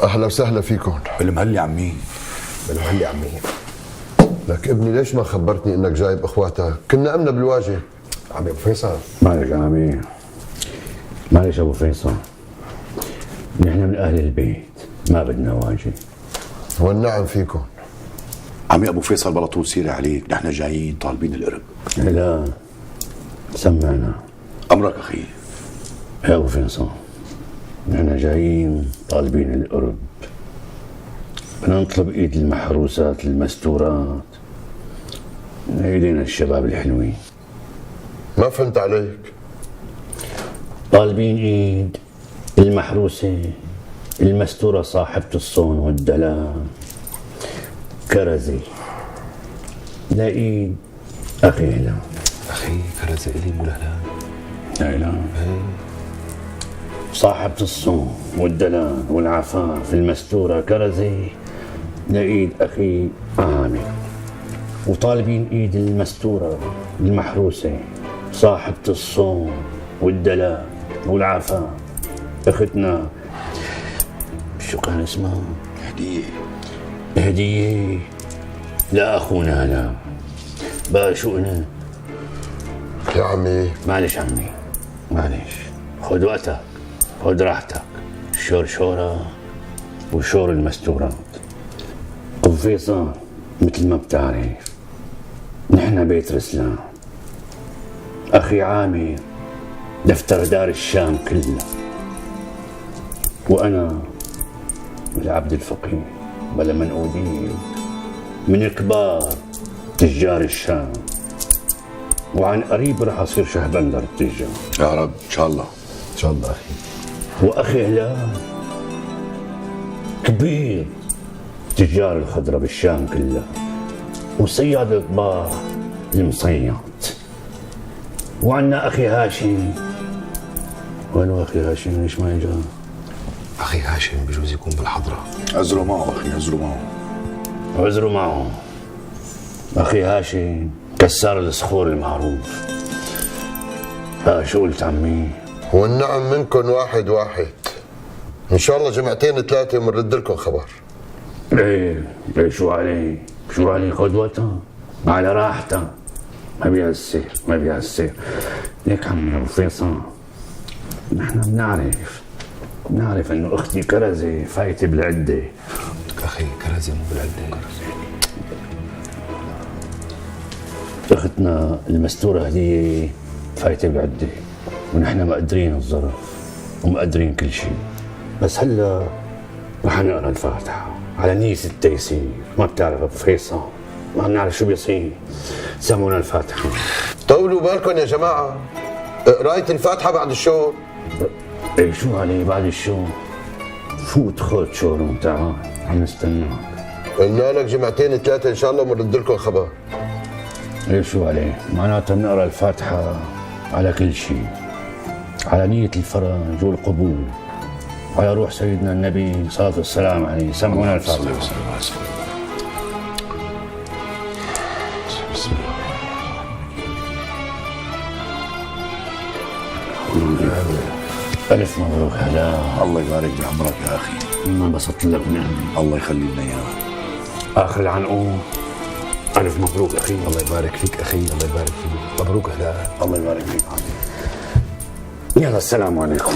اهلا وسهلا فيكم. بالمهلي عمي. بالمهلي عمي. لك ابني ليش ما خبرتني انك جايب اخواتك؟ كنا امنا بالواجهه. عمي ابو فيصل. معلش يا عمي، معلش ابو فيصل، نحن من اهل البيت ما بدنا واجه. والنعم فيكم. عمي ابو فيصل بلا طول سيره عليك، نحن جايين طالبين القرب. لا سمعنا امرك اخي. يا ابو فيصل، نحن جايين طالبين القرب، بدنا نطلب ايد المحروسات المستورات من ايدينا الشباب الحلوين. ما فهمت عليك. طالبين ايد المحروسة المستورة صاحبة الصون والدلال كرزي، لا ايد اخي هلال. اخي كرزي الي مو لهلال. لا اله صاحبة الصون والدلال والعفاف المستورة كرزي، لا ايد اخي عامر. وطالبين ايد المستورة المحروسة صاحبة الصون والدلال والعفاف اختنا شو كان اسمها؟ هدية لا اخونا هلا. بقى شو انا؟ يا عمي معلش عمي، معلش، خذ وقتك، خذ راحتك. الشور شورة وشور المستورات. ابو فيصل مثل ما بتعرف نحن بيت رسلان، اخي عامر دفتر دار الشام كله، وانا العبد الفقير بلا منقودين من كبار تجار الشام، وعن قريب رح اصير شهبندر التجار يا رب ان شاء الله. ان شاء الله اخي. واخي هلال كبير تجار الخضره بالشام كلها، وصياد الطباخ المصياد. وعنا اخي هاشم. وينو اخي هاشم؟ ليش ما اجى؟ اخي هاشم بجوز يكون بالحضره. عذروا معه اخي، عذروا معه. عذروا معه. اخي هاشم كسار الصخور المعروف. شو قلت عمي؟ والنعم منكم واحد واحد. ان شاء الله جمعتين ثلاثه وبنرد لكم خبر. ايه شو علي؟ شو علي؟ خذ وقتك على راحتك، ما بيأثر ما بيأثر. ليك عمي ابو فيصل، نحن بنعرف انه اختي كرزه فايته بالعده. اخي كرزي مو بالعده. اختنا المستوره هديه فايته بالعده، ونحن مقدرين الظرف ومقدرين كل شيء. بس هلا رح نقرا الفاتحه على نية التيسير. ما بتعرف ابو فيصل، ما بنعرف شو بيصير. سمونا الفاتحه. طولوا بالكم يا جماعه، قرايه الفاتحه بعد الشغل. ايه شو علي بعد الشغل؟ فوت خذ شغل وتعال، عم نستناك. قلنا لك جمعتين ثلاثه ان شاء الله وبنرد لكم خبر. ايه شو عليه؟ معناتها بنقرا الفاتحه على كل شيء، على نية الفرج والقبول، على روح سيدنا النبي صلى والسلام عليه. سمعونا الفاتحه. بسم الله. ألف مبروك هلا. الله يبارك بعمرك يا اخي. ما انبسطت لك بنعمة. الله يخلي لنا اياها. آخر العنقود ألف مبروك أخي. الله يبارك فيك اخي، الله يبارك فيك. مبروك هلال. الله يبارك فيك عمي. يلا السلام عليكم.